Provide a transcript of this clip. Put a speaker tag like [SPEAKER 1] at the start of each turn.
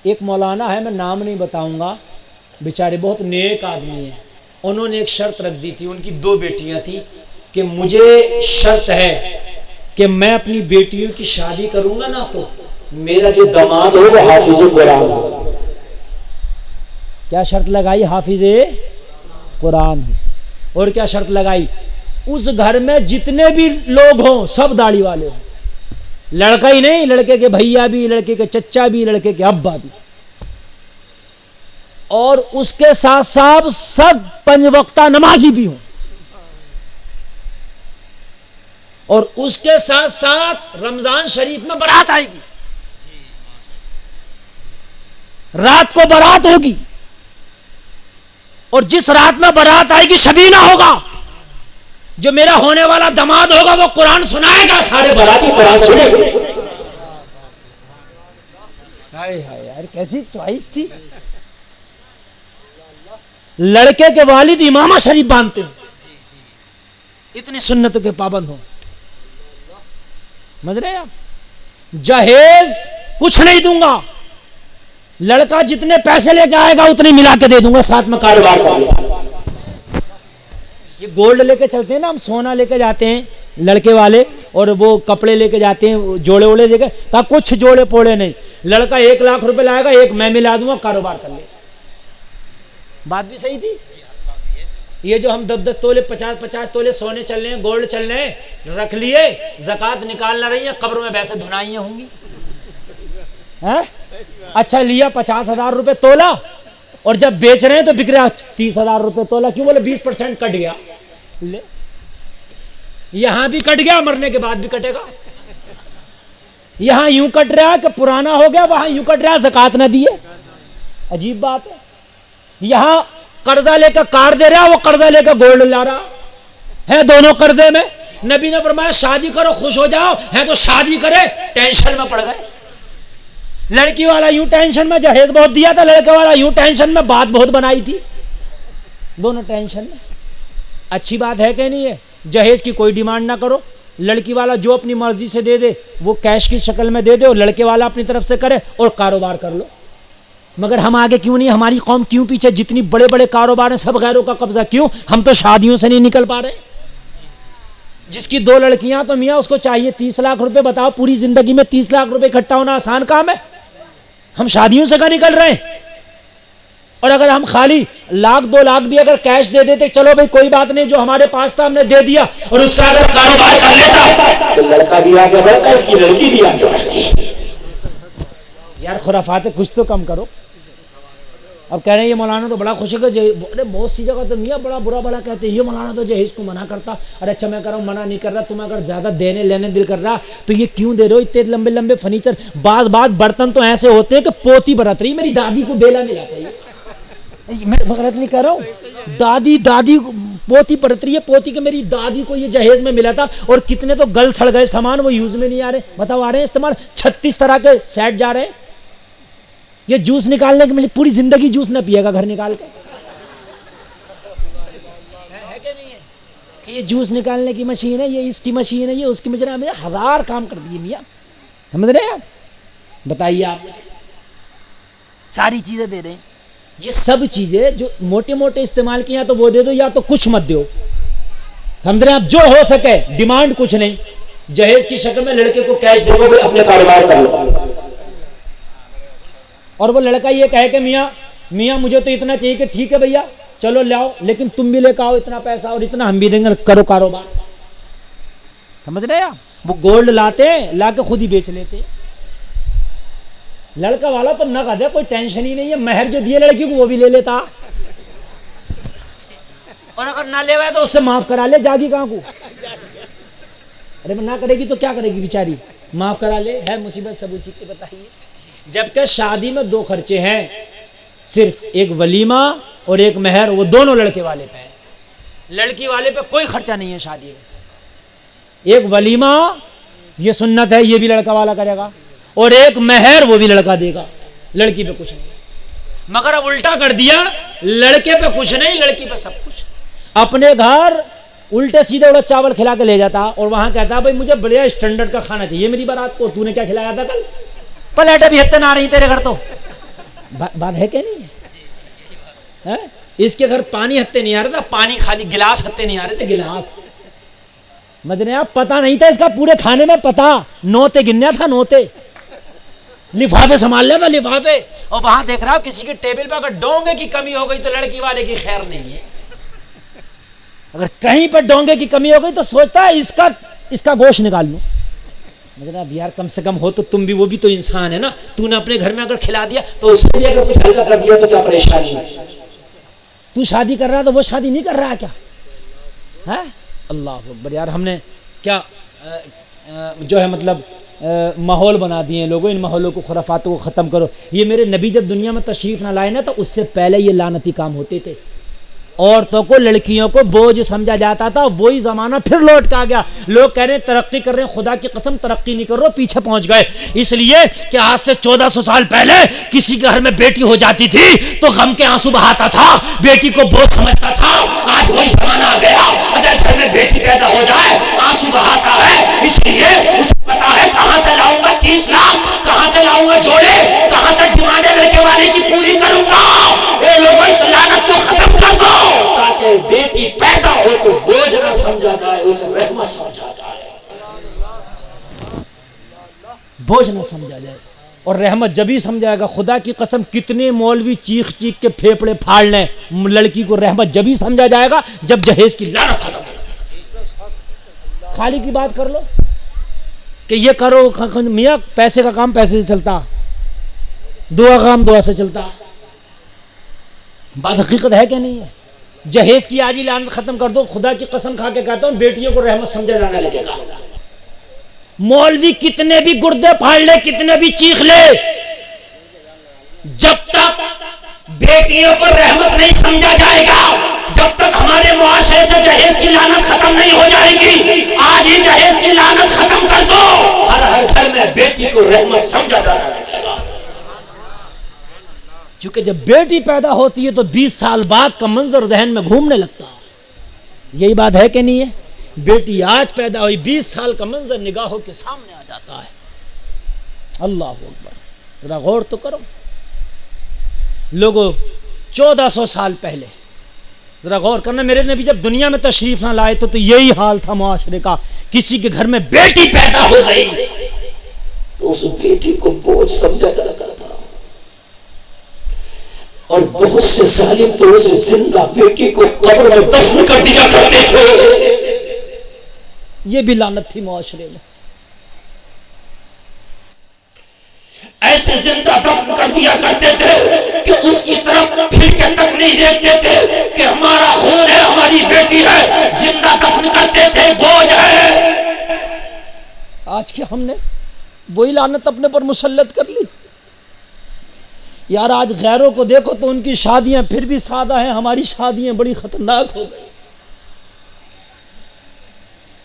[SPEAKER 1] ایک مولانا ہے، میں نام نہیں بتاؤں گا، بیچارے بہت نیک آدمی ہیں، انہوں نے ایک شرط رکھ دی تھی، ان کی 2 بیٹیاں تھیں، کہ مجھے شرط ہے کہ میں اپنی بیٹیوں کی شادی کروں گا نا تو میرا جو داماد ہو وہ حافظ قرآن ہو۔ کیا شرط لگائی؟ حافظ قرآن ہو۔ اور کیا شرط لگائی؟ اس گھر میں جتنے بھی لوگ ہوں سب داڑھی والے ہوں، لڑکا ہی نہیں، لڑکے کے بھیا بھی، لڑکے کے چچا بھی، لڑکے کے ابا بھی، اور اس کے ساتھ ساتھ سب 5 وقتہ نمازی بھی ہوں، اور اس کے ساتھ ساتھ رمضان شریف میں بارات آئے گی، رات کو بارات ہوگی، اور جس رات میں بارات آئے گی شبینہ ہوگا، جو میرا ہونے والا داماد ہوگا وہ قرآن سنائے گا، سارے باراتی قرآن سنیں گے۔ ہائے ہائے یار کیسی چوائس تھی۔ لڑکے کے والد امامہ شریف باندھتے ہوں، اتنی سنتوں کے پابند ہوں، سمجھ رہے آپ؟ جہیز کچھ نہیں دوں گا، لڑکا جتنے پیسے لے کے آئے گا اتنے ملا کے دے دوں گا، ساتھ میں کاروبار کر لیا۔ یہ گولڈ لے کے چلتے ہیں نا، ہم سونا لے کے جاتے ہیں لڑکے والے، اور وہ کپڑے لے کے جاتے ہیں، جوڑے ووڑے لے کے، کہا کچھ جوڑے پوڑے نہیں، لڑکا 1 لاکھ روپے لائے گا، 1 میں ملا دوں گا، کاروبار کر لے۔ بات بھی صحیح تھی۔ یہ جو ہم 10 تولے 50 تولے سونے چل رہے ہیں، گولڈ چل رہے ہیں، رکھ لیے، زکوٰۃ نکال نہ رہی ہیں، قبر میں ویسے دھنائیاں ہوں گی۔ اچھا لیا 50,000 روپے تولا، اور جب بیچ رہے ہیں تو بک رہا 30,000 روپے تولا، کیوں؟ بولے 20% کٹ گیا۔ لے یہاں بھی کٹ گیا، مرنے کے بعد بھی کٹے گا۔ یہاں یوں کٹ رہا ہے کہ پرانا ہو گیا، وہاں یوں کٹ رہا ہے زکوٰۃ نہ دیے، عجیب بات ہے۔ یہاں قرضہ لے کر کار دے رہا، وہ قرضہ لے کر گولڈ لا رہا ہے، دونوں قرضے میں۔ نبی نے فرمایا شادی کرو خوش ہو جاؤ، ہے تو شادی کرے ٹینشن میں پڑ گئے۔ لڑکی والا یوں ٹینشن میں جہیز بہت دیا تھا، لڑکے والا یوں ٹینشن میں بات بہت بنائی تھی، دونوں ٹینشن میں۔ اچھی بات ہے کہ نہیں ہے؟ جہیز کی کوئی ڈیمانڈ نہ کرو، لڑکی والا جو اپنی مرضی سے دے دے وہ کیش کی شکل میں دے دے، اور لڑکے والا اپنی طرف سے کرے اور کاروبار کر لو۔ مگر ہم آگے کیوں نہیں؟ ہماری قوم کیوں پیچھے؟ جتنی بڑے بڑے کاروبار ہیں سب غیروں کا قبضہ، کیوں؟ ہم تو شادیوں سے نہیں نکل پا رہے۔ جس کی 2 لڑکیاں تو میاں اس کو چاہیے 30 لاکھ روپے، بتاؤ پوری زندگی میں 30 لاکھ روپے اکٹھا ہونا آسان کام ہے؟ ہم شادیوں سے کہاں نکل رہے ہیں؟ اور اگر ہم خالی 1,00,000 2 لاکھ بھی اگر کیش دے دیتے، چلو بھائی کوئی بات نہیں، جو ہمارے پاس تھا ہم نے دے دیا، اور اس کا اگر کاروبار کر لیتا تو لڑکا بھی آگے بڑھتا، اس کی لڑکی بھی آگے بڑھتی۔ یار خرافات کچھ تو کم کرو۔ اب کہہ رہے ہیں یہ مولانا تو بڑا خوش ہے کہ بہت سی جگہ تو میاں بڑا برا بلا کہتے ہیں، یہ مولانا تو جہیز کو منع کرتا۔ ارے اچھا میں کہہ رہا ہوں منع نہیں کر رہا، تم اگر زیادہ دینے لینے دل کر رہا تو یہ کیوں دے رہے ہو اتنے لمبے لمبے فرنیچر؟ بعض برتن تو ایسے ہوتے ہیں کہ پوتی برت رہی، میری دادی کو بیلا ملا تھا، میں غلط نہیں کہہ رہا ہوں، دادی پوتی برت رہی ہے، پوتی کے میری دادی کو یہ جہیز میں ملا تھا، اور کتنے تو گل سڑ گئے سامان، وہ یوز میں نہیں آ رہے، بتاؤ آ رہے ہیں استعمال؟ 36 طرح کے سیٹ جا رہے ہیں۔ یہ جوس نکالنے کے مجھے پوری زندگی جوس نہ پیے گا گھر نکال کے، ہے کہ نہیں ہے؟ یہ جوس نکالنے کی مشین ہے، یہ اس کی مشین ہے، یہ اس کی مشین ہے، 1000 کام کر دیے میاں، سمجھ رہے ہیں؟ بتائیے آپ مجھے، ساری چیزیں دے رہے ہیں۔ یہ سب چیزیں جو موٹے موٹے استعمال کیا تو وہ دے دو، یا تو کچھ مت دو، سمجھ رہے ہیں آپ؟ جو ہو سکے، ڈیمانڈ کچھ نہیں، جہیز کی شکل میں لڑکے کو کیش دے دو، اپنے کاروبار کر لو۔ اور وہ لڑکا یہ کہے کہ میاں مجھے تو اتنا چاہیے، کہ ٹھیک ہے بھیا چلو لاؤ، لیکن تم بھی لے کے آؤ اتنا پیسہ، اور اتنا ہم بھی دیں گے، کرو کاروبار، سمجھ رہے آپ؟ وہ گولڈ لاتے ہیں، لا کے خود ہی بیچ لیتے ہیں۔ لڑکا والا تو نقد ہے، کوئی ٹینشن ہی نہیں ہے، مہر جو دیے لڑکی کو وہ بھی لے لیتا، اور اگر نہ لے ہوئے تو اس سے معاف کرا لے، جاگی کہاں کو؟ ارے نہ کرے گی تو کیا کرے گی بیچاری؟ معاف کرا لے، ہے مصیبت سب اسی کی۔ بتائیے، جبکہ شادی میں 2 خرچے ہیں، صرف ایک ولیمہ اور ایک مہر، وہ دونوں لڑکے والے پہ ہیں، لڑکی والے پہ کوئی خرچہ نہیں ہے شادی میں۔ ایک ولیمہ یہ سنت ہے، یہ بھی لڑکا والا کرے گا، اور ایک مہر وہ بھی لڑکا دے گا، لڑکی پہ کچھ نہیں۔ مگر اب الٹا کر دیا، لڑکے پہ کچھ نہیں، لڑکی پہ سب کچھ۔ اپنے گھر الٹے سیدھے اڑد چاول کھلا کے لے جاتا، اور وہاں کہتا بھائی مجھے بڑے اسٹینڈرڈ کا کھانا چاہیے میری بارات کو، تو نے کیا کھلایا تھا کل؟ پلیٹیں بھی ہتن آ رہی تیرے گھر تو، بات ہے کہ نہیں ہے؟ اس کے گھر پانی ہتے نہیں آ رہا تھا، پانی خالی گلاس ہتے نہیں آ رہے تھے، گلاس مجھے آپ پتہ نہیں تھا اس کا پورے کھانے میں، پتہ نوتے گنیا تھا، نوتے لفافے سنبھال لیا تھا، لفافے. اور وہاں دیکھ رہا ہوں کسی کی ٹیبل پہ اگر ڈونگے کی کمی ہو گئی تو لڑکی والے کی خیر نہیں ہے. اگر کہیں پر ڈونگے کی کمی ہو گئی تو سوچتا ہے اس کا گوشت نکال لوں. مگر اب یار کم سے کم ہو تو تم بھی، وہ بھی تو انسان ہے نا. تو نے اپنے گھر میں اگر کھلا دیا تو اس سے بھی اگر کچھ ہلکا کر دیا تو کیا پریشانی ہے؟ تو شادی کر رہا تو وہ شادی نہیں کر رہا کیا ہے؟ اللہ اکبر. یار ہم نے کیا جو ہے مطلب ماحول بنا دیے ہیں لوگوں. ان ماحولوں کو، خرافاتوں کو ختم کرو. یہ میرے نبی جب دنیا میں تشریف نہ لائے نا تو اس سے پہلے یہ لعنتی کام ہوتے تھے. عورتوں کو، لڑکیوں کو بوجھ سمجھا جاتا تھا. وہی زمانہ پھر لوٹ کے آ گیا. لوگ کہہ رہے ہیں ترقی کر رہے ہیں، خدا کی قسم ترقی نہیں کر رہے، پیچھے پہنچ گئے. اس لیے کہ آج سے 1400 سال پہلے کسی کے گھر میں بیٹی ہو جاتی تھی تو غم کے آنسو بہاتا تھا، بیٹی کو بوجھ سمجھتا تھا. آج وہی زمانہ آ گیا، اگر گھر میں بیٹی پیدا ہو جائے آنسو بہاتا ہے. اس لیے اسے پتا ہے کہاں سے لاؤں گا 30 لاکھ، کہاں سے لاؤں گا جوڑے، کہاں سے ڈیمانڈیں لڑکے والے کی پوری کروں گا. اے لوگوں اس لعنت کو ختم کر دو تاکہ بیٹی پیدا ہو تو بوجھ نہ سمجھا جائے، اسے رحمت سمجھا جائے، بوجھ نہ سمجھا جائے. اور رحمت جب ہی سمجھائے گا. خدا کی قسم کتنے مولوی چیخ چیخ کے پھیپڑے پھاڑ لیں، لڑکی کو رحمت جب ہی سمجھا جائے گا جب جہیز کی لعنت ختم ہو. خالی کی بات کر لو کہ یہ کرو میاں، پیسے کا کام پیسے سے چلتا، دعا کا کام دعا سے چلتا. بات حقیقت ہے کہ نہیں ہے؟ جہیز کی آج ہی لعنت ختم کر دو. خدا کی قسم کھا کے کہتا ہوں بیٹیوں کو رحمت سمجھا جانے لگے گا. مولوی کتنے بھی گردے پھاڑ لے، کتنے بھی چیخ لے، جب تک بیٹیوں کو رحمت نہیں سمجھا جائے گا، جب تک ہمارے معاشرے سے جہیز کی لعنت ختم نہیں ہو جائے گی. آج ہی جہیز کی لعنت ختم کر دو، ہر گھر میں بیٹی کو رحمت سمجھا جانے لگے گا. کیونکہ جب بیٹی پیدا ہوتی ہے تو 20 سال بعد کا منظر ذہن میں گھومنے لگتا ہے. یہی بات ہے کہ نہیں ہے؟ بیٹی آج پیدا ہوئی، 20 سال کا منظر نگاہوں کے سامنے آ جاتا ہے. اللہ اکبر. ذرا غور تو کرو. لوگوں 1400 سال پہلے ذرا غور کرنا، میرے نبی جب دنیا میں تشریف نہ لائے تو یہی حال تھا معاشرے کا. کسی کے گھر میں بیٹی پیدا ہو گئی تو اس بیٹی کو بوجھ سمجھا جاتا تھا. اور بہت سے ظالم تو اسے زندہ بیٹی کو قبر میں دفن کر دیا کرتے تھے. یہ بھی لعنت تھی معاشرے میں. ایسے زندہ دفن کر دیا کرتے تھے کہ اس کی طرف پھر کے تک نہیں دیکھتے تھے کہ ہمارا خون ہے، ہماری بیٹی ہے. زندہ دفن کرتے تھے، بوجھ ہے. آج کے ہم نے وہی لعنت اپنے پر مسلط کر لی. یار آج غیروں کو دیکھو تو ان کی شادیاں پھر بھی سادہ ہیں، ہماری شادیاں بڑی خطرناک ہو گئی.